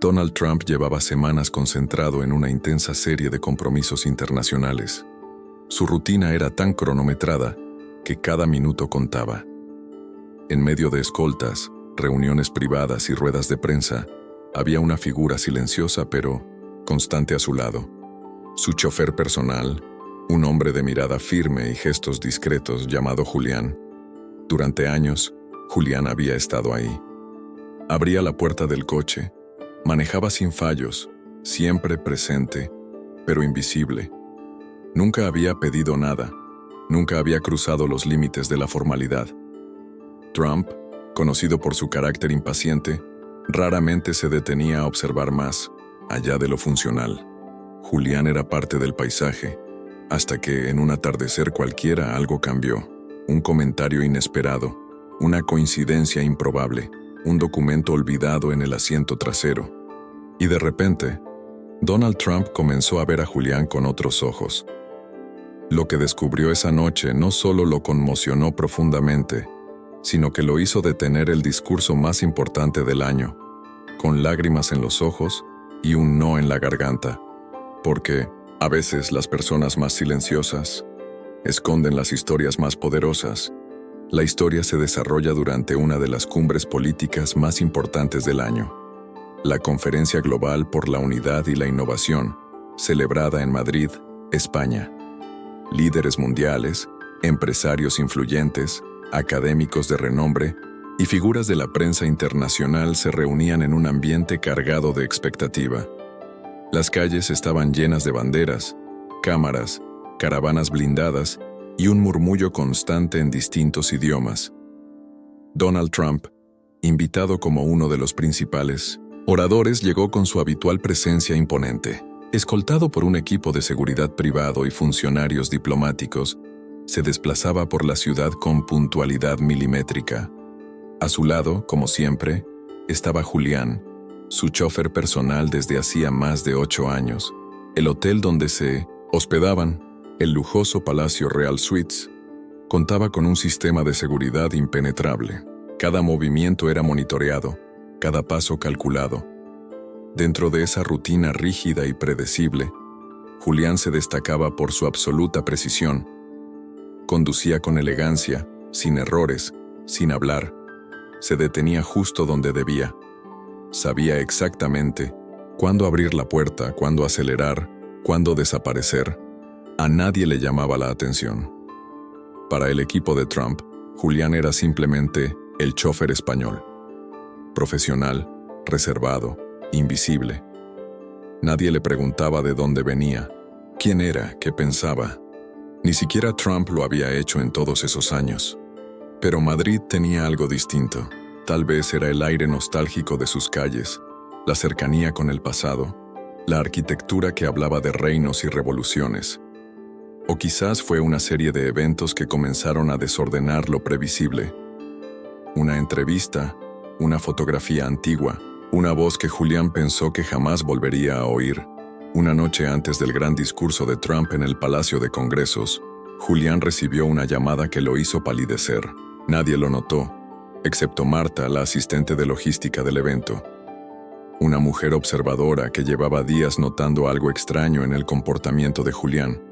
Donald Trump llevaba semanas concentrado en una intensa serie de compromisos internacionales. Su rutina era tan cronometrada que cada minuto contaba. En medio de escoltas, reuniones privadas y ruedas de prensa, había una figura silenciosa pero constante a su lado. Su chofer personal, un hombre de mirada firme y gestos discretos llamado Julián. Durante años, Julián había estado ahí. Abría la puerta del coche, manejaba sin fallos, siempre presente, pero invisible. Nunca había pedido nada, nunca había cruzado los límites de la formalidad. Trump, conocido por su carácter impaciente, raramente se detenía a observar más, allá de lo funcional. Julián era parte del paisaje, hasta que en un atardecer cualquiera algo cambió. Un comentario inesperado, una coincidencia improbable, un documento olvidado en el asiento trasero. Y de repente, Donald Trump comenzó a ver a Julián con otros ojos. Lo que descubrió esa noche no solo lo conmocionó profundamente, sino que lo hizo detener el discurso más importante del año, con lágrimas en los ojos y un no en la garganta. Porque, a veces, las personas más silenciosas esconden las historias más poderosas. La historia se desarrolla durante una de las cumbres políticas más importantes del año, la Conferencia Global por la Unidad y la Innovación, celebrada en Madrid, España. Líderes mundiales, empresarios influyentes, académicos de renombre y figuras de la prensa internacional se reunían en un ambiente cargado de expectativa. Las calles estaban llenas de banderas, cámaras, caravanas blindadas y un murmullo constante en distintos idiomas. Donald Trump, invitado como uno de los principales oradores, llegó con su habitual presencia imponente. Escoltado por un equipo de seguridad privado y funcionarios diplomáticos, se desplazaba por la ciudad con puntualidad milimétrica. A su lado, como siempre, estaba Julián, su chofer personal desde hacía más de 8 años. El hotel donde se hospedaban, el lujoso Palacio Real Suites, contaba con un sistema de seguridad impenetrable. Cada movimiento era monitoreado, cada paso calculado. Dentro de esa rutina rígida y predecible, Julián se destacaba por su absoluta precisión. Conducía con elegancia, sin errores, sin hablar. Se detenía justo donde debía. Sabía exactamente cuándo abrir la puerta, cuándo acelerar, cuándo desaparecer. A nadie le llamaba la atención. Para el equipo de Trump, Julián era simplemente el chofer español. Profesional, reservado, invisible. Nadie le preguntaba de dónde venía, quién era, qué pensaba. Ni siquiera Trump lo había hecho en todos esos años. Pero Madrid tenía algo distinto. Tal vez era el aire nostálgico de sus calles, la cercanía con el pasado, la arquitectura que hablaba de reinos y revoluciones. O quizás fue una serie de eventos que comenzaron a desordenar lo previsible. Una entrevista, una fotografía antigua, una voz que Julián pensó que jamás volvería a oír. Una noche antes del gran discurso de Trump en el Palacio de Congresos, Julián recibió una llamada que lo hizo palidecer. Nadie lo notó, excepto Marta, la asistente de logística del evento. Una mujer observadora que llevaba días notando algo extraño en el comportamiento de Julián.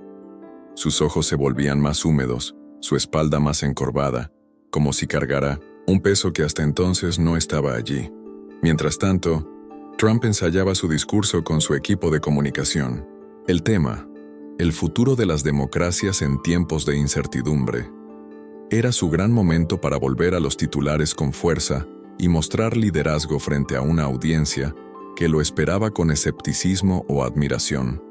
Sus ojos se volvían más húmedos, su espalda más encorvada, como si cargara un peso que hasta entonces no estaba allí. Mientras tanto, Trump ensayaba su discurso con su equipo de comunicación. El tema, el futuro de las democracias en tiempos de incertidumbre. Era su gran momento para volver a los titulares con fuerza y mostrar liderazgo frente a una audiencia que lo esperaba con escepticismo o admiración.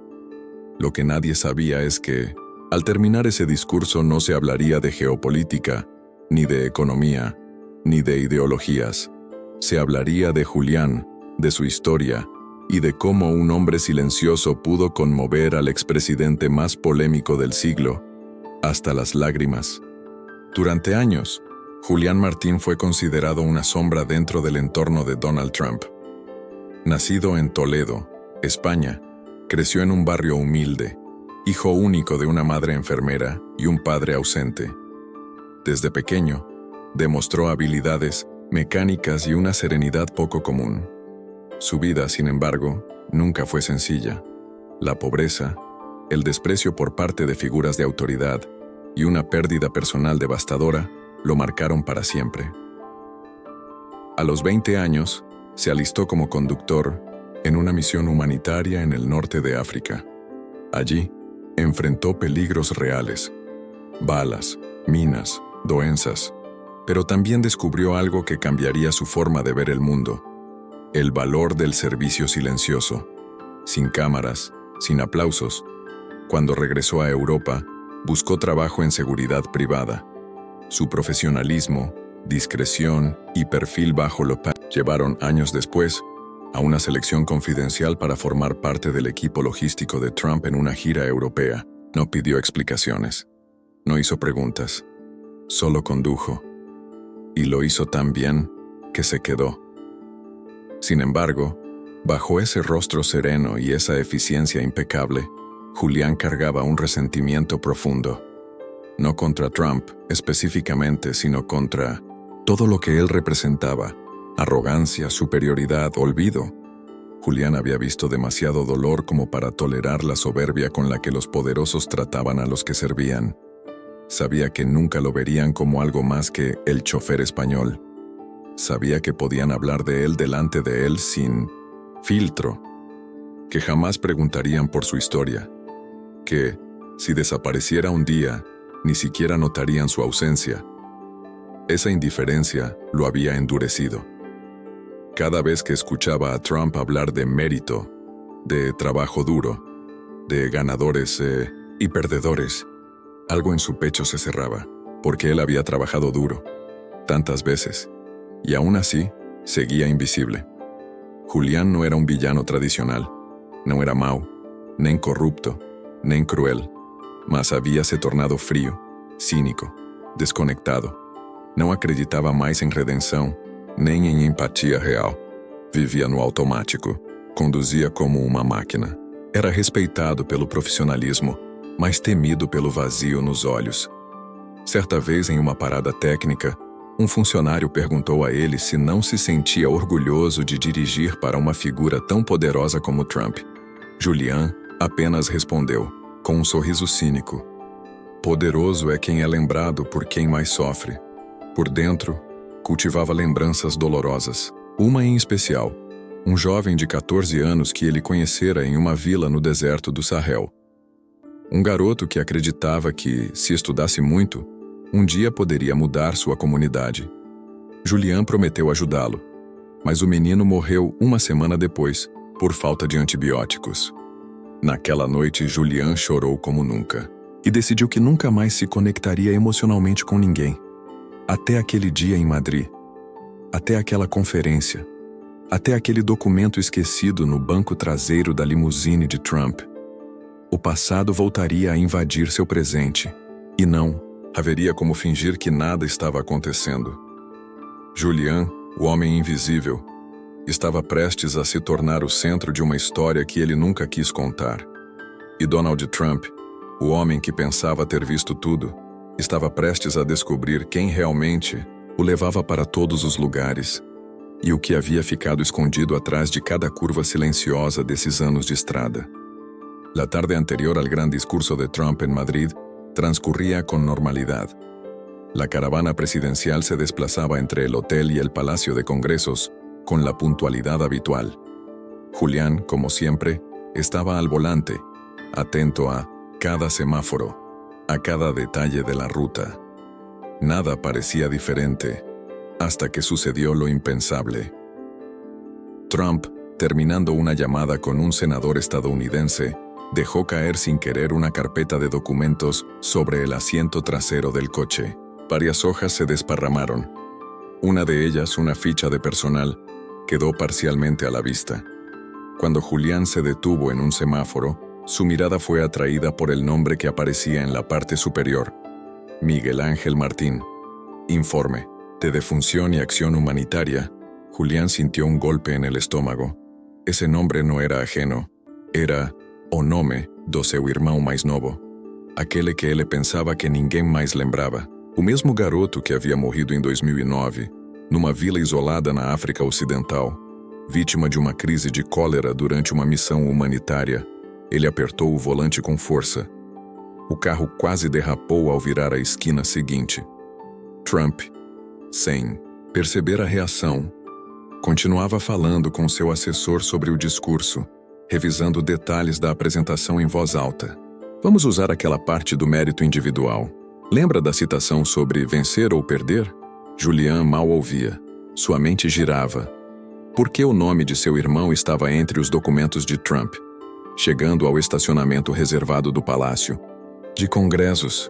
Lo que nadie sabía es que, al terminar ese discurso, no se hablaría de geopolítica, ni de economía, ni de ideologías. Se hablaría de Julián, de su historia, y de cómo un hombre silencioso pudo conmover al expresidente más polémico del siglo, hasta las lágrimas. Durante años, Julián Martín fue considerado una sombra dentro del entorno de Donald Trump. Nacido en Toledo, España, creció en un barrio humilde, hijo único de una madre enfermera y un padre ausente. Desde pequeño, demostró habilidades mecánicas y una serenidad poco común. Su vida, sin embargo, nunca fue sencilla. La pobreza, el desprecio por parte de figuras de autoridad y una pérdida personal devastadora lo marcaron para siempre. A los 20 años, se alistó como conductor en una misión humanitaria en el norte de África. Allí, enfrentó peligros reales, balas, minas, doenças, pero también descubrió algo que cambiaría su forma de ver el mundo: el valor del servicio silencioso, sin cámaras, sin aplausos. Cuando regresó a Europa, buscó trabajo en seguridad privada. Su profesionalismo, discreción y perfil bajo lo llevaron años después a una selección confidencial para formar parte del equipo logístico de Trump en una gira europea. No pidió explicaciones, no hizo preguntas, solo condujo. Y lo hizo tan bien que se quedó. Sin embargo, bajo ese rostro sereno y esa eficiencia impecable, Julián cargaba un resentimiento profundo. No contra Trump específicamente, sino contra todo lo que él representaba: arrogancia, superioridad, olvido. Julián había visto demasiado dolor como para tolerar la soberbia con la que los poderosos trataban a los que servían. Sabía que nunca lo verían como algo más que el chofer español. Sabía que podían hablar de él delante de él sin filtro, que jamás preguntarían por su historia, que, si desapareciera un día, ni siquiera notarían su ausencia. Esa indiferencia lo había endurecido. Cada vez que escuchaba a Trump hablar de mérito, de trabajo duro, de ganadores y perdedores, algo en su pecho se cerraba, porque él había trabajado duro, tantas veces, y aún así seguía invisible. Julián no era un villano tradicional, no era mau, nem corrupto, nem cruel, mas habíase tornado frío, cínico, desconectado. Não acreditava mais em redenção, nem em empatia real. Vivia no automático, conduzia como uma máquina. Era respeitado pelo profissionalismo, mas temido pelo vazio nos olhos. Certa vez, em uma parada técnica, um funcionário perguntou a ele se não se sentia orgulhoso de dirigir para uma figura tão poderosa como Trump. Julián apenas respondeu, com um sorriso cínico: poderoso é quem é lembrado por quem mais sofre. Por dentro, cultivava lembranças dolorosas. Uma em especial, um jovem de 14 anos que ele conhecera em uma vila no deserto do Sahel. Um garoto que acreditava que, se estudasse muito, um dia poderia mudar sua comunidade. Julián prometeu ajudá-lo, mas o menino morreu uma semana depois, por falta de antibióticos. Naquela noite, Julián chorou como nunca, e decidiu que nunca mais se conectaria emocionalmente com ninguém. Até aquele dia em Madrid, até aquela conferência, até aquele documento esquecido no banco traseiro da limusine de Trump. O passado voltaria a invadir seu presente, e não haveria como fingir que nada estava acontecendo. Julián, o homem invisível, estava prestes a se tornar o centro de uma história que ele nunca quis contar. E Donald Trump, o homem que pensava ter visto tudo, estava prestes a descobrir quem realmente o levava para todos os lugares e o que havia ficado escondido atrás de cada curva silenciosa desses anos de estrada. La tarde anterior al gran discurso de Trump en Madrid transcurría con normalidad. La caravana presidencial se desplazaba entre el hotel y el Palacio de Congresos con la puntualidad habitual. Julián, como siempre, estaba al volante, atento a cada semáforo, a cada detalle de la ruta. Nada parecía diferente, hasta que sucedió lo impensable. Trump, terminando una llamada con un senador estadounidense, dejó caer sin querer una carpeta de documentos sobre el asiento trasero del coche. Varias hojas se desparramaron. Una de ellas, una ficha de personal, quedó parcialmente a la vista. Cuando Julián se detuvo en un semáforo, su mirada fue atraída por el nombre que aparecía en la parte superior: Miguel Ángel Martín. Informe de defunción y acción humanitaria. Julián sintió un golpe en el estómago. Ese nombre no era ajeno. Era o nome do seu irmão mais novo. Aquele que ele pensava que ninguém mais lembrava. O mesmo garoto que havia morrido em 2009, numa vila isolada na África Ocidental. Vítima de uma crise de cólera durante uma missão humanitária, ele apertou o volante com força. O carro quase derrapou ao virar a esquina seguinte. Trump, sem perceber a reação, continuava falando com seu assessor sobre o discurso, revisando detalhes da apresentação em voz alta. Vamos usar aquela parte do mérito individual. Lembra da citação sobre vencer ou perder? Julian mal ouvia. Sua mente girava. Por que o nome de seu irmão estava entre os documentos de Trump? Chegando ao estacionamento reservado do palácio de congressos,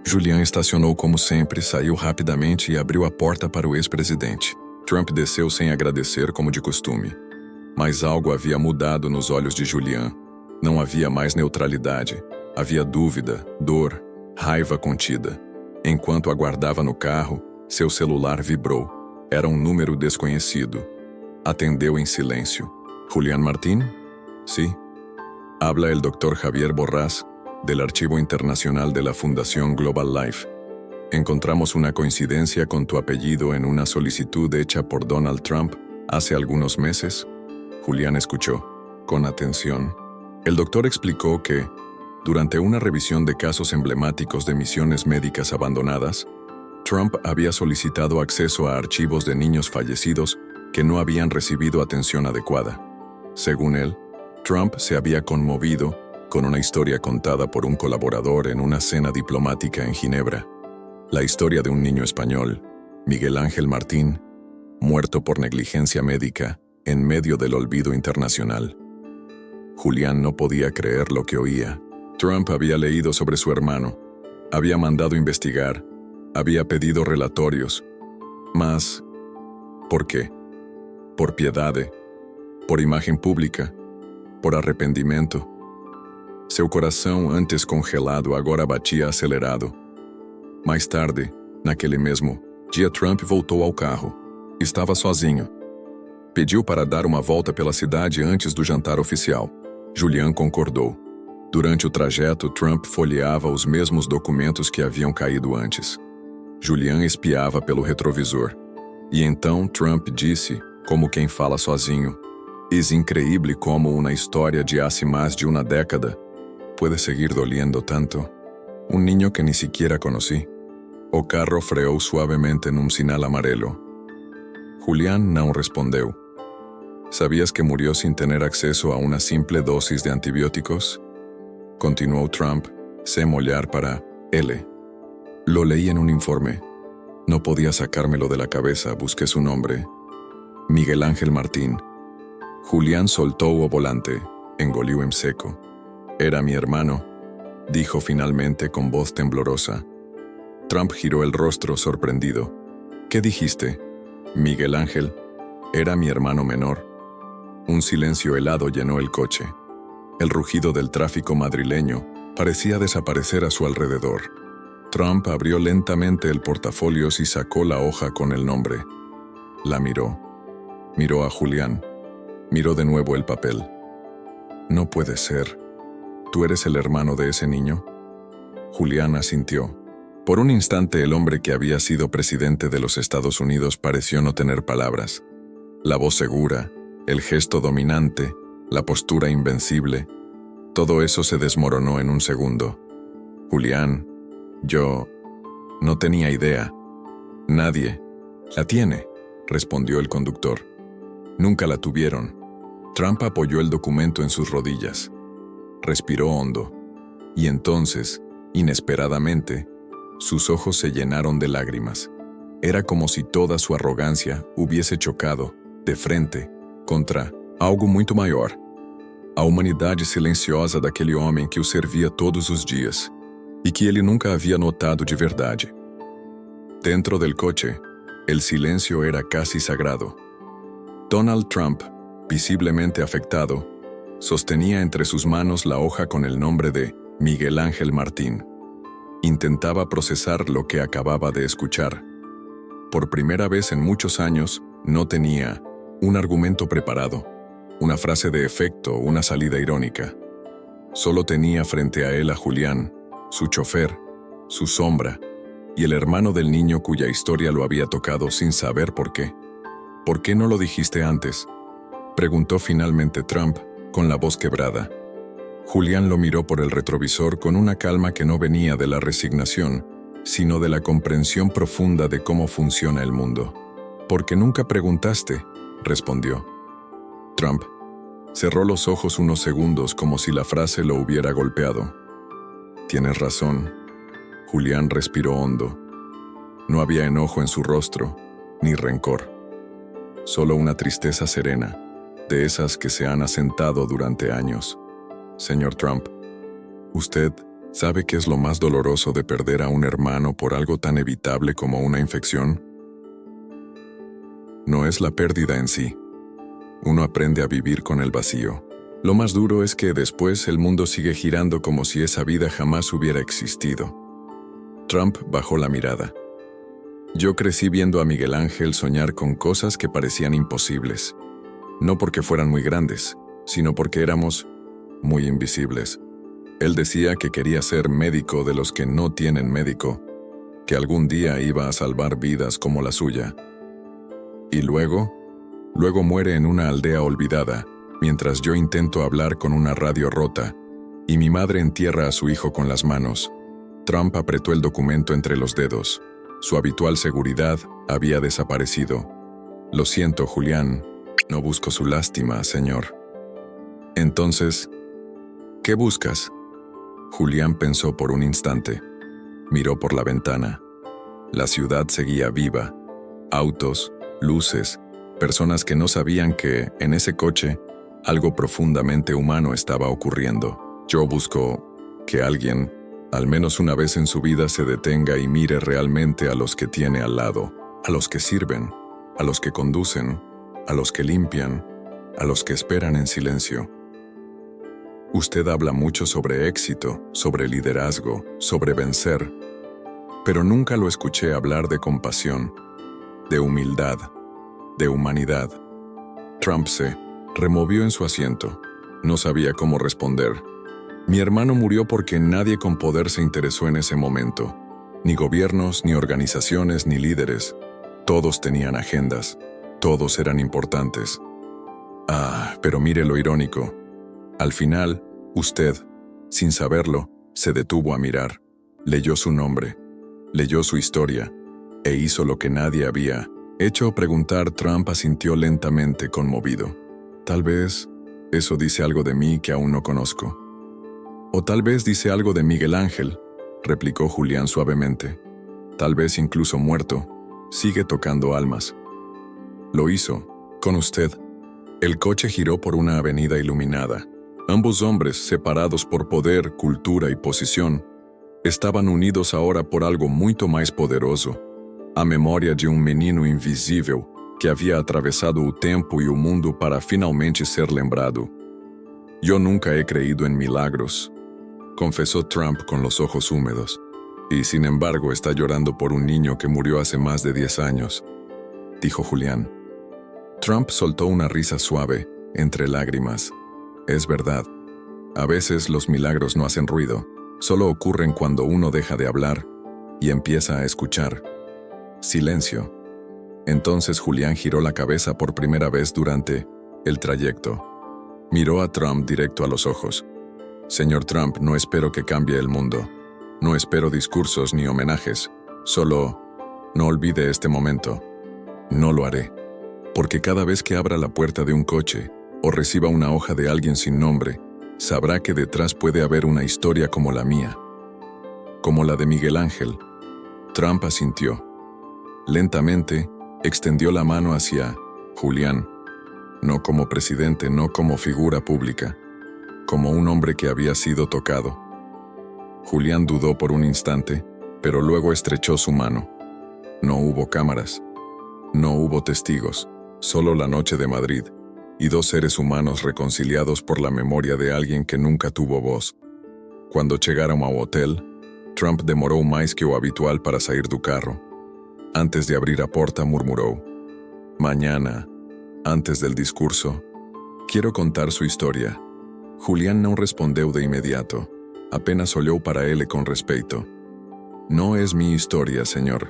Julian estacionou como sempre, saiu rapidamente e abriu a porta para o ex-presidente. Trump desceu sem agradecer como de costume. Mas algo havia mudado nos olhos de Julian. Não havia mais neutralidade. Havia dúvida, dor, raiva contida. Enquanto aguardava no carro, seu celular vibrou. Era um número desconhecido. Atendeu em silêncio. ¿Julián Martín? Sí. Habla el Dr. Javier Borrás, del Archivo Internacional de la Fundación Global Life. Encontramos una coincidencia con tu apellido en una solicitud hecha por Donald Trump hace algunos meses. Julián escuchó, con atención. El doctor explicó que, durante una revisión de casos emblemáticos de misiones médicas abandonadas, Trump había solicitado acceso a archivos de niños fallecidos que no habían recibido atención adecuada. Según él, Trump se había conmovido con una historia contada por un colaborador en una cena diplomática en Ginebra. La historia de un niño español, Miguel Ángel Martín, muerto por negligencia médica en medio del olvido internacional. Julián no podía creer lo que oía. Trump había leído sobre su hermano, había mandado investigar, había pedido relatorios. Mas, ¿por qué? Por piedade, por imagem pública, por arrependimento. Seu coração, antes congelado, agora batia acelerado. Mais tarde, naquele mesmo dia, Trump voltou ao carro. Estava sozinho. Pediu para dar uma volta pela cidade antes do jantar oficial. Julian concordou. Durante o trajeto, Trump folheava os mesmos documentos que haviam caído antes. Julian espiava pelo retrovisor. E então Trump disse, como quem fala sozinho, «Es increíble como una historia de hace más de una década puede seguir doliendo tanto. Un niño que ni siquiera conocí». O carro freou suavemente en un sinal amarelo. Julián não respondeu. ¿Sabías que murió sin tener acceso a una simple dosis de antibióticos? Continuó Trump, sem olhar para él. Lo leí en un informe. No podía sacármelo de la cabeza, busqué su nombre. Miguel Ángel Martín. Julián soltó o volante, engolió en seco. Era mi hermano, dijo finalmente con voz temblorosa. Trump giró el rostro sorprendido. ¿Qué dijiste? Miguel Ángel. Era mi hermano menor. Un silencio helado llenó el coche. El rugido del tráfico madrileño parecía desaparecer a su alrededor. Trump abrió lentamente el portafolios y sacó la hoja con el nombre. La miró. Miró a Julián. Miró de nuevo el papel. No puede ser. ¿Tú eres el hermano de ese niño? Julián asintió. Por un instante el hombre que había sido presidente de los Estados Unidos pareció no tener palabras. La voz segura, el gesto dominante, la postura invencible, todo eso se desmoronó en un segundo. Julián, yo no tenía idea. Nadie la tiene, respondió el conductor. Nunca la tuvieron. Trump apoyó el documento en sus rodillas. Respiró hondo. Y entonces, inesperadamente, sus ojos se llenaron de lágrimas. Era como si toda su arrogancia hubiese chocado, de frente, contra algo muito maior. A humanidade silenciosa daquele homem que o servia todos os dias, e que ele nunca havia notado de verdade. Dentro del coche, el silencio era casi sagrado. Donald Trump, visiblemente afectado, sostenía entre sus manos la hoja con el nombre de Miguel Ángel Martín. Intentaba procesar lo que acababa de escuchar. Por primera vez en muchos años, no tenía un argumento preparado, una frase de efecto, una salida irónica. Solo tenía frente a él a Julián, su chofer, su sombra, y el hermano del niño cuya historia lo había tocado sin saber por qué. ¿Por qué no lo dijiste antes? Preguntó finalmente Trump, con la voz quebrada. Julián lo miró por el retrovisor con una calma que no venía de la resignación, sino de la comprensión profunda de cómo funciona el mundo. «Porque nunca preguntaste», respondió. Trump cerró los ojos unos segundos como si la frase lo hubiera golpeado. «Tienes razón». Julián respiró hondo. No había enojo en su rostro, ni rencor. Solo una tristeza serena, de esas que se han asentado durante años. «Señor Trump, ¿usted sabe qué es lo más doloroso de perder a un hermano por algo tan evitable como una infección? No es la pérdida en sí. Uno aprende a vivir con el vacío. Lo más duro es que después el mundo sigue girando como si esa vida jamás hubiera existido». Trump bajó la mirada. «Yo crecí viendo a Miguel Ángel soñar con cosas que parecían imposibles. No porque fueran muy grandes, sino porque éramos muy invisibles. Él decía que quería ser médico de los que no tienen médico, que algún día iba a salvar vidas como la suya. Y luego muere en una aldea olvidada, mientras yo intento hablar con una radio rota, y mi madre entierra a su hijo con las manos». Trump apretó el documento entre los dedos. Su habitual seguridad había desaparecido. «Lo siento, Julián. No busco su lástima, señor». «Entonces, ¿qué buscas?». Julián pensó por un instante. Miró por la ventana. La ciudad seguía viva. Autos, luces, personas que no sabían que, en ese coche, algo profundamente humano estaba ocurriendo. «Yo busco que alguien, al menos una vez en su vida, se detenga y mire realmente a los que tiene al lado, a los que sirven, a los que conducen, a los que limpian, a los que esperan en silencio. Usted habla mucho sobre éxito, sobre liderazgo, sobre vencer, pero nunca lo escuché hablar de compasión, de humildad, de humanidad». Trump se removió en su asiento. No sabía cómo responder. «Mi hermano murió porque nadie con poder se interesó en ese momento. Ni gobiernos, ni organizaciones, ni líderes. Todos tenían agendas. Todos eran importantes. Pero mire lo irónico. Al final, usted, sin saberlo, se detuvo a mirar. Leyó su nombre. Leyó su historia. E hizo lo que nadie había hecho. Preguntar». Trump asintió lentamente, conmovido. «Tal vez eso dice algo de mí que aún no conozco». «O tal vez dice algo de Miguel Ángel», replicó Julián suavemente. «Tal vez incluso muerto, sigue tocando almas». «Lo hizo, con usted». El coche giró por una avenida iluminada. Ambos hombres, separados por poder, cultura y posición, estaban unidos ahora por algo muito mais poderoso, a memória de menino invisível que havia atravessado o tempo e o mundo para finalmente ser lembrado. «Yo nunca he creído en milagros», confesó Trump con los ojos húmedos. «Y sin embargo está llorando por un niño que murió hace más de 10 años», dijo Julián. Trump soltó una risa suave, entre lágrimas. «Es verdad. A veces los milagros no hacen ruido, solo ocurren cuando uno deja de hablar y empieza a escuchar». Silencio. Entonces Julián giró la cabeza por primera vez durante el trayecto. Miró a Trump directo a los ojos. «Señor Trump, no espero que cambie el mundo. No espero discursos ni homenajes. Solo, no olvide este momento. No lo haré. Porque cada vez que abra la puerta de un coche o reciba una hoja de alguien sin nombre, sabrá que detrás puede haber una historia como la mía. Como la de Miguel Ángel». Trump asintió. Lentamente, extendió la mano hacia Julián. No como presidente, no como figura pública, como un hombre que había sido tocado. Julián dudó por un instante, pero luego estrechó su mano. No hubo cámaras. No hubo testigos. Solo la noche de Madrid, y 2 seres humanos reconciliados por la memoria de alguien que nunca tuvo voz. Cuando chegaron ao hotel, Trump demorou mais que o habitual para sair do carro. Antes de abrir a porta, murmurou: «Mañana, antes del discurso, quiero contar su historia». Julián não respondeu de imediato. Apenas olhou para ele con respeto. «No es mi historia, señor.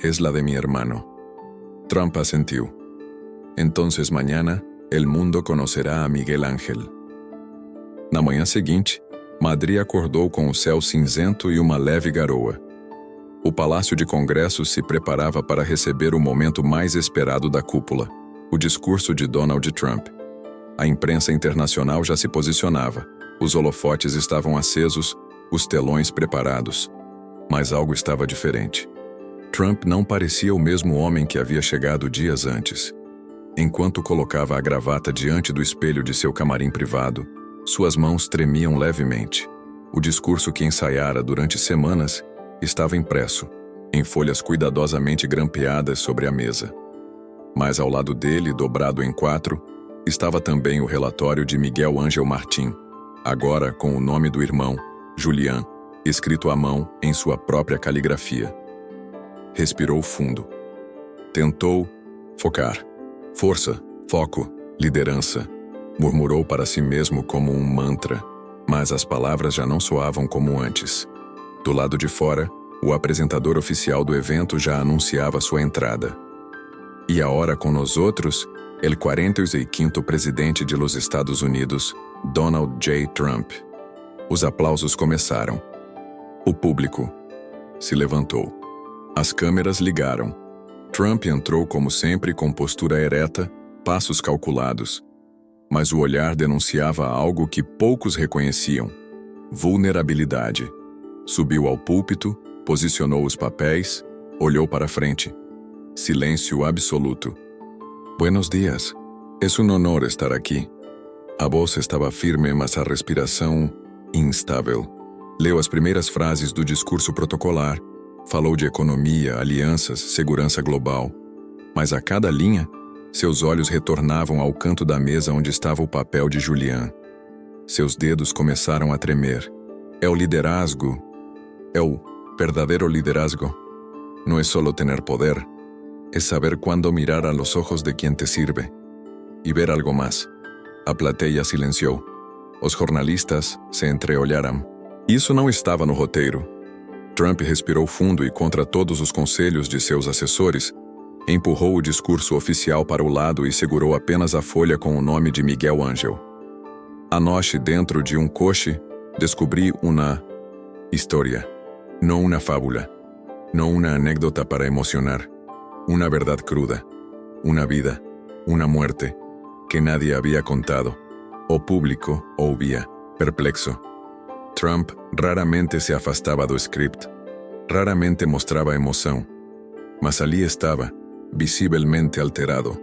Es la de mi hermano». Trump asentiu. «Entonces mañana, El mundo conocerá a Miguel Ángel. Na manhã seguinte, Madrid acordou com o céu cinzento e uma leve garoa. O Palácio de Congressos se preparava para receber o momento mais esperado da cúpula, o discurso de Donald Trump. A imprensa internacional já se posicionava, os holofotes estavam acesos, os telões preparados. Mas algo estava diferente. Trump não parecia o mesmo homem que havia chegado dias antes. Enquanto colocava a gravata diante do espelho de seu camarim privado, suas mãos tremiam levemente. O discurso que ensaiara durante semanas estava impresso, em folhas cuidadosamente grampeadas sobre a mesa. Mas ao lado dele, dobrado em 4, estava também o relatório de Miguel Ángel Martín, agora com o nome do irmão, Julián, escrito à mão em sua própria caligrafia. Respirou fundo. Tentou focar. Força, foco, liderança. Murmurou para si mesmo como um mantra, mas as palavras já não soavam como antes. Do lado de fora, o apresentador oficial do evento já anunciava sua entrada. E agora com nós outros, el 45º presidente de los Estados Unidos, Donald J. Trump. Os aplausos começaram. O público se levantou. As câmeras ligaram. Trump entrou como sempre com postura ereta, passos calculados. Mas o olhar denunciava algo que poucos reconheciam: vulnerabilidade. Subiu ao púlpito, posicionou os papéis, olhou para frente. Silêncio absoluto. Buenos dias. É um honor estar aqui. A voz estava firme, mas a respiração instável. Leu as primeiras frases do discurso protocolar, falou de economia, alianças, segurança global. Mas a cada linha, seus olhos retornavam ao canto da mesa onde estava o papel de Julián. Seus dedos começaram a tremer. É o liderazgo. É o verdadeiro liderazgo. Não é solo tener poder. É saber quando mirar a los ojos de quien te sirve. E ver algo mais. A plateia silenciou. Os jornalistas se entreolharam. Isso não estava no roteiro. Trump respirou fundo e, contra todos os conselhos de seus assessores, empurrou o discurso oficial para o lado e segurou apenas a folha com o nome de Miguel Ángel. Anoche, dentro de um coche, descobri uma história, não uma fábula, não uma anécdota para emocionar, uma verdade cruda, uma vida, uma muerte, que nadie había contado. O público ouvia, perplexo. Trump raramente se afastava do script, raramente mostrava emoção, mas ali estava, visiblemente alterado.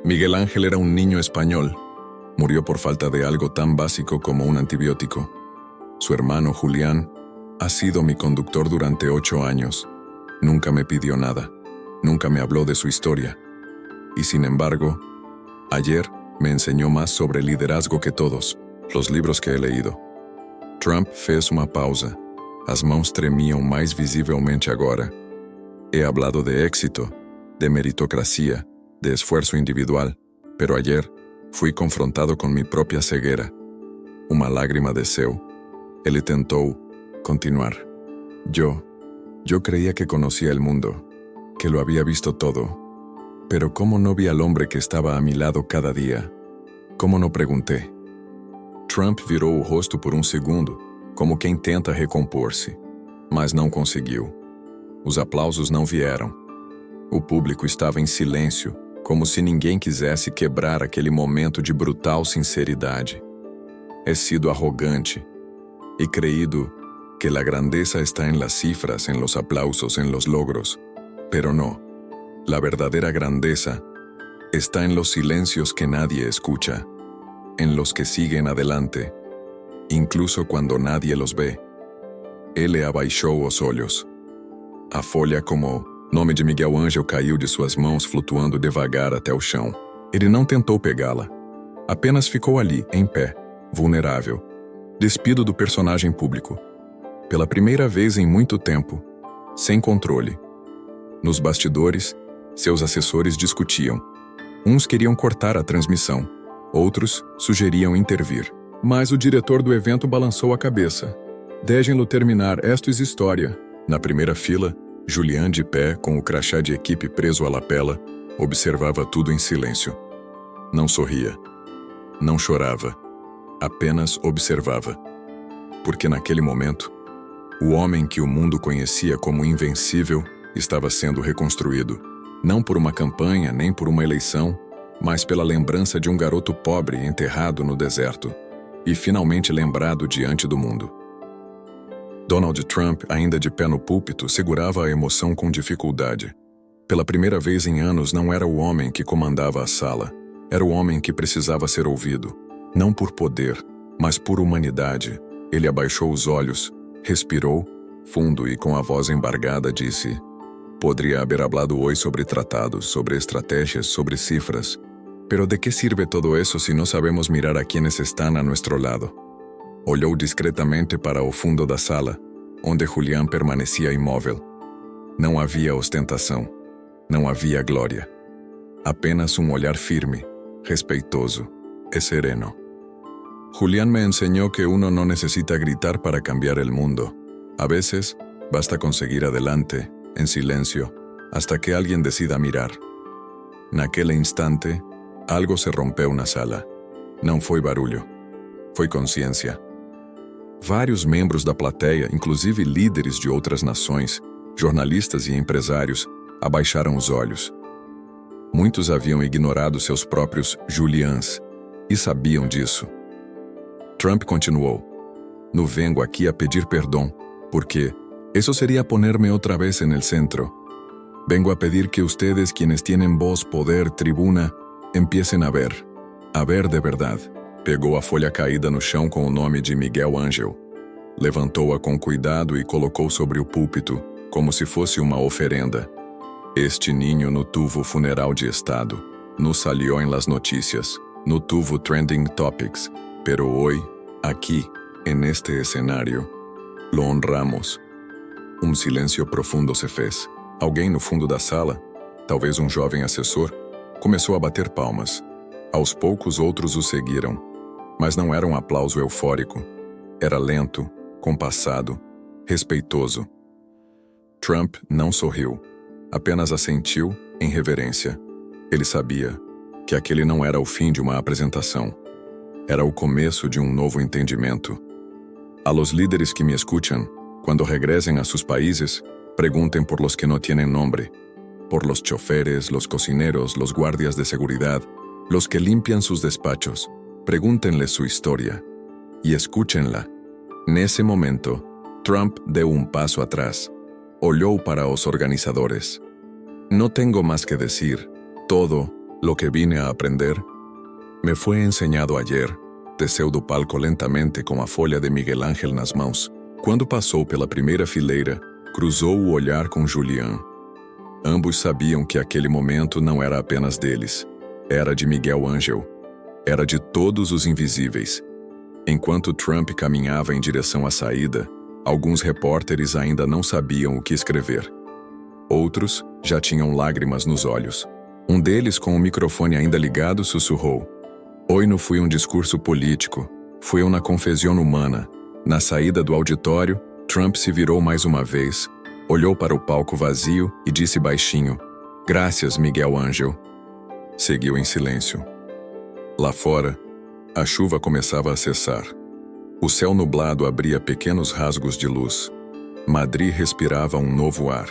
Miguel Ángel era un niño español. Murió por falta de algo tan básico como un antibiótico. Su hermano Julián ha sido mi conductor durante 8 años. Nunca me pidió nada. Nunca me habló de su historia. Y sin embargo, ayer me enseñó más sobre liderazgo que todos los libros que he leído. Trump fez uma pausa. As mãos tremiam mais visivelmente agora. He hablado de éxito, de meritocracia, de esfuerzo individual, pero ayer fui confrontado con mi propia ceguera. Uma lágrima desceu. Ele tentou continuar. Yo creía que conocía el mundo, que lo había visto todo. Pero ¿cómo no vi al hombre que estaba a mi lado cada día? ¿Cómo no pregunté? Trump virou o rosto por um segundo, como quem tenta recompor-se, mas não conseguiu. Os aplausos não vieram. O público estava em silêncio, como se ninguém quisesse quebrar aquele momento de brutal sinceridade. He sido arrogante e creído que la grandeza está en las cifras, en los aplausos, en los logros, pero no. La verdadera grandeza está en los silencios que nadie escucha, en los que siguen adelante, incluso cuando nadie los ve. Ele abaixou os olhos. A folha como nome de Miguel Ángel caiu de suas mãos flutuando devagar até o chão. Ele não tentou pegá-la. Apenas ficou ali, em pé, vulnerável, despido do personagem público. Pela primeira vez em muito tempo, sem controle. Nos bastidores, seus assessores discutiam. Uns queriam cortar a transmissão, outros sugeriam intervir. Mas o diretor do evento balançou a cabeça. Deixem-lo terminar, esto es história. Na primeira fila, Julián, de pé, com o crachá de equipe preso à lapela, observava tudo em silêncio. Não sorria. Não chorava. Apenas observava. Porque naquele momento, o homem que o mundo conhecia como invencível estava sendo reconstruído, não por uma campanha nem por uma eleição, mas pela lembrança de um garoto pobre enterrado no deserto e finalmente lembrado diante do mundo. Donald Trump, ainda de pé no púlpito, segurava a emoção com dificuldade. Pela primeira vez em anos, não era o homem que comandava a sala, era o homem que precisava ser ouvido, não por poder, mas por humanidade. Ele abaixou os olhos, respirou fundo e com a voz embargada disse: "Podría haber hablado hoy sobre tratados, sobre estrategias, sobre cifras. Pero ¿de qué sirve todo eso si no sabemos mirar a quienes están a nuestro lado?" Olhou discretamente para o fundo da sala, onde Julián permanecia imóvel. Não havia ostentação, não havia glória. Apenas um olhar firme, respeitoso e sereno. Julián me enseñó que uno no necesita gritar para cambiar el mundo. A veces, basta con seguir adelante, en silencio, hasta que alguien decida mirar. Naquele instante, algo se rompeu na sala. Não foi barulho, foi consciência. Vários membros da plateia, inclusive líderes de outras nações, jornalistas e empresários, abaixaram os olhos. Muitos haviam ignorado seus próprios Julians e sabiam disso. Trump continuou: "No vengo aqui a pedir perdão, porque eso sería ponerme otra vez en el centro. Vengo a pedir que ustedes, quienes tienen voz, poder, tribuna, empiecen a ver de verdad." Pegou a folha caída no chão com o nome de Miguel Ángel. Levantou-a com cuidado e colocou sobre o púlpito, como se fosse uma oferenda. "Este niño no tuvo funeral de estado, no salió en las noticias, no tuvo trending topics, pero hoy, aquí, en este escenario, lo honramos." Silêncio profundo se fez. Alguém no fundo da sala, talvez um jovem assessor, começou a bater palmas. Aos poucos outros o seguiram, mas não era um aplauso eufórico. Era lento, compassado, respeitoso. Trump não sorriu, apenas assentiu em reverência. Ele sabia que aquele não era o fim de uma apresentação. Era o começo de um novo entendimento. A los líderes que me escuchan, cuando regresen a sus países, pregunten por los que no tienen nombre, por los choferes, los cocineros, los guardias de seguridad, los que limpian sus despachos. Pregúntenles su historia y escúchenla. Nesse momento, Trump deu um passo atrás. Olhou para os organizadores. "No tengo más que decir. Todo lo que vine a aprender me fue enseñado ayer", desceu do palco lentamente com a folha de Miguel Ángel nas mãos. Quando passou pela primeira fileira, cruzou o olhar com Julián. Ambos sabiam que aquele momento não era apenas deles. Era de Miguel Ángel. Era de todos os invisíveis. Enquanto Trump caminhava em direção à saída, alguns repórteres ainda não sabiam o que escrever. Outros já tinham lágrimas nos olhos. Um deles, com o microfone ainda ligado, sussurrou: "Hoy não foi um discurso político, foi uma confesión humana." Na saída do auditório, Trump se virou mais uma vez, olhou para o palco vazio e disse baixinho: "Gracias, Miguel Ángel." Seguiu em silêncio. Lá fora, a chuva começava a cessar. O céu nublado abria pequenos rasgos de luz. Madrid respirava um novo ar.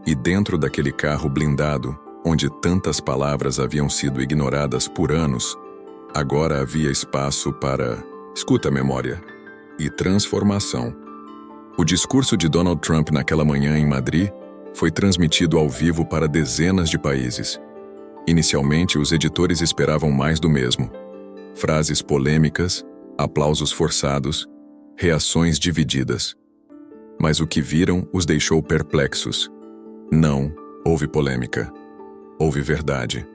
E dentro daquele carro blindado, onde tantas palavras haviam sido ignoradas por anos, agora havia espaço para, escuta, memória, e transformação. O discurso de Donald Trump naquela manhã em Madrid foi transmitido ao vivo para dezenas de países. Inicialmente, os editores esperavam mais do mesmo. Frases polêmicas, aplausos forçados, reações divididas. Mas o que viram os deixou perplexos. Não houve polêmica. Houve verdade.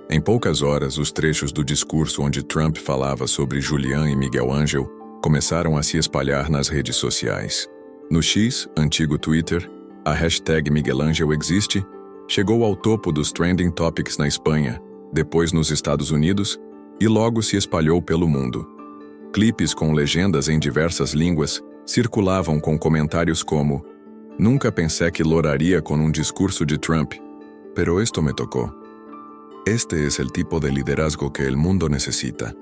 Em poucas horas, os trechos do discurso onde Trump falava sobre Julián e Miguel Ángel começaram a se espalhar nas redes sociais. No X, antigo Twitter, a hashtag Miguel Ángel existe chegou ao topo dos trending topics na Espanha, depois nos Estados Unidos e logo se espalhou pelo mundo. Clipes com legendas em diversas línguas circulavam com comentários como: "Nunca pensé que lograría com um discurso de Trump, pero esto me tocou." Este es el tipo de liderazgo que el mundo necesita.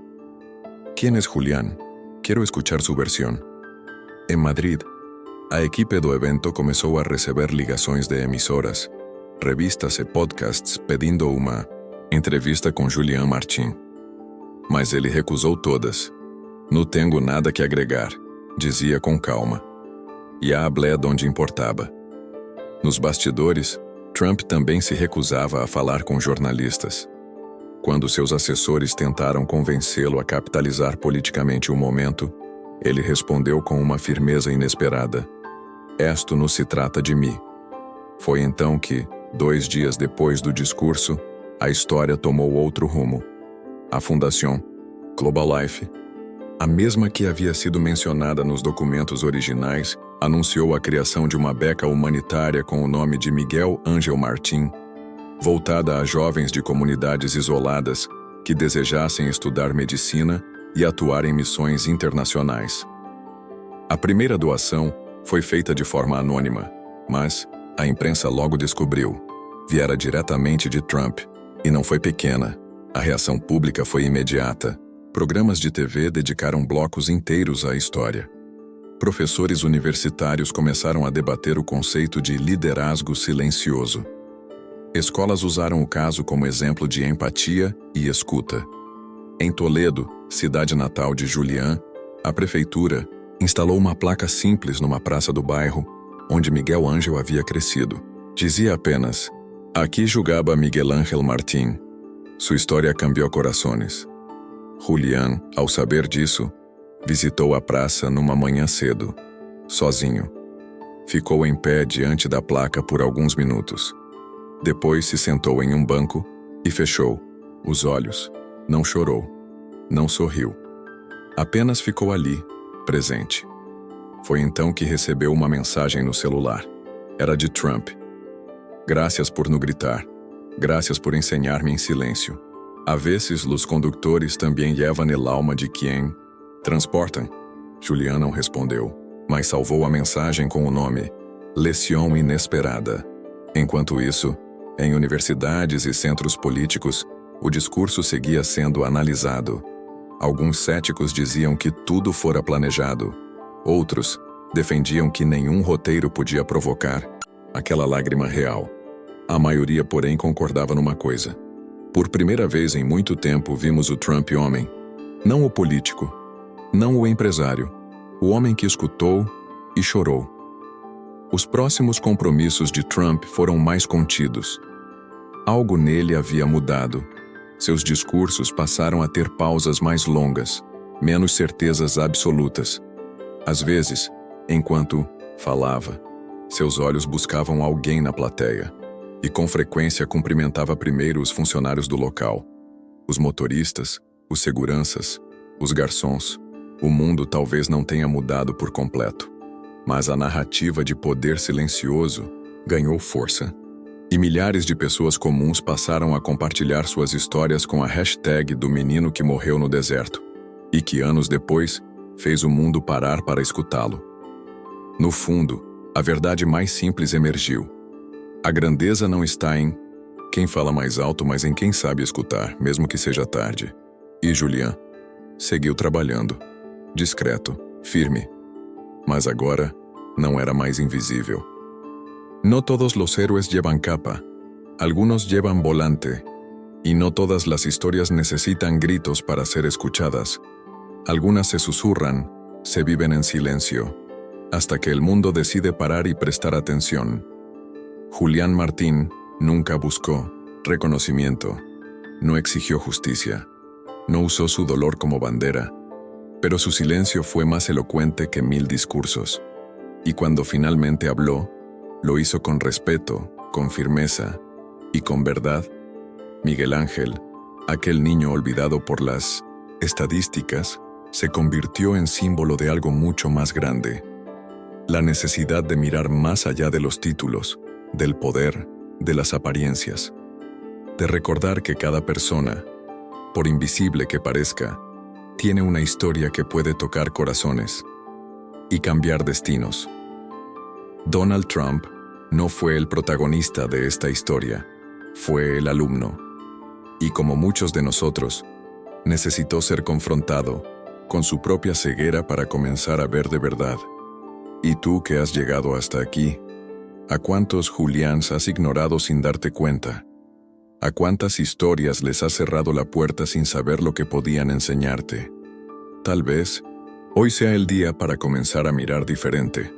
¿Quién es Julián? Quiero escuchar su versión. Em Madrid, a equipe do evento começou a receber ligações de emissoras, revistas e podcasts pedindo uma entrevista com Julián Martín. Mas ele recusou todas. Não tenho nada que agregar, dizia com calma. E a hablé donde importava. Nos bastidores, Trump também se recusava a falar com jornalistas. Quando seus assessores tentaram convencê-lo a capitalizar politicamente o momento, ele respondeu com uma firmeza inesperada: "Esto não se trata de mim." Foi então que, 2 dias depois do discurso, a história tomou outro rumo. A Fundação Global Life, a mesma que havia sido mencionada nos documentos originais, anunciou a criação de uma beca humanitária com o nome de Miguel Ángel Martín, voltada a jovens de comunidades isoladas que desejassem estudar medicina e atuar em missões internacionais. A primeira doação foi feita de forma anônima, mas a imprensa logo descobriu. Viera diretamente de Trump, e não foi pequena. A reação pública foi imediata. Programas de TV dedicaram blocos inteiros à história. Professores universitários começaram a debater o conceito de liderazgo silencioso. Escolas usaram o caso como exemplo de empatia e escuta. Em Toledo, cidade natal de Julián, a prefeitura instalou uma placa simples numa praça do bairro, onde Miguel Ángel havia crescido. Dizia apenas: "Aqui jogava Miguel Ángel Martín. Sua história cambiou corações." Julián, ao saber disso, visitou a praça numa manhã cedo, sozinho. Ficou em pé diante da placa por alguns minutos. Depois se sentou em um banco e fechou os olhos. Não chorou, não sorriu. Apenas ficou ali, presente. Foi então que recebeu uma mensagem no celular. Era de Trump. "Gracias por não gritar. Gracias por enseñar-me em silêncio. A veces los conductores também llevan el alma de quien transportam." Julián não respondeu, mas salvou a mensagem com o nome Leção Inesperada. Enquanto isso, em universidades e centros políticos, o discurso seguia sendo analisado. Alguns céticos diziam que tudo fora planejado. Outros defendiam que nenhum roteiro podia provocar aquela lágrima real. A maioria, porém, concordava numa coisa. Por primeira vez em muito tempo vimos o Trump homem. Não o político, não o empresário. O homem que escutou e chorou. Os próximos compromissos de Trump foram mais contidos. Algo nele havia mudado. Seus discursos passaram a ter pausas mais longas, menos certezas absolutas. Às vezes, enquanto falava, seus olhos buscavam alguém na plateia, e com frequência cumprimentava primeiro os funcionários do local, os motoristas, os seguranças, os garçons. O mundo talvez não tenha mudado por completo, mas a narrativa de poder silencioso ganhou força. E milhares de pessoas comuns passaram a compartilhar suas histórias com a hashtag do menino que morreu no deserto, e que anos depois fez o mundo parar para escutá-lo. No fundo, a verdade mais simples emergiu. A grandeza não está em quem fala mais alto, mas em quem sabe escutar, mesmo que seja tarde. E Julián seguiu trabalhando, discreto, firme. Mas agora não era mais invisível. No todos los héroes llevan capa, algunos llevan volante, y no todas las historias necesitan gritos para ser escuchadas. Algunas se susurran, se viven en silencio, hasta que el mundo decide parar y prestar atención. Julián Martín nunca buscó reconocimiento, no exigió justicia, no usó su dolor como bandera, pero su silencio fue más elocuente que 1000 discursos. Y cuando finalmente habló, lo hizo con respeto, con firmeza y con verdad. Miguel Ángel, aquel niño olvidado por las estadísticas, se convirtió en símbolo de algo mucho más grande. La necesidad de mirar más allá de los títulos, del poder, de las apariencias. De recordar que cada persona, por invisible que parezca, tiene una historia que puede tocar corazones y cambiar destinos. Donald Trump no fue el protagonista de esta historia, fue el alumno. Y como muchos de nosotros, necesitó ser confrontado con su propia ceguera para comenzar a ver de verdad. ¿Y tú que has llegado hasta aquí? ¿A cuántos Juliáns has ignorado sin darte cuenta? ¿A cuántas historias les has cerrado la puerta sin saber lo que podían enseñarte? Tal vez, hoy sea el día para comenzar a mirar diferente.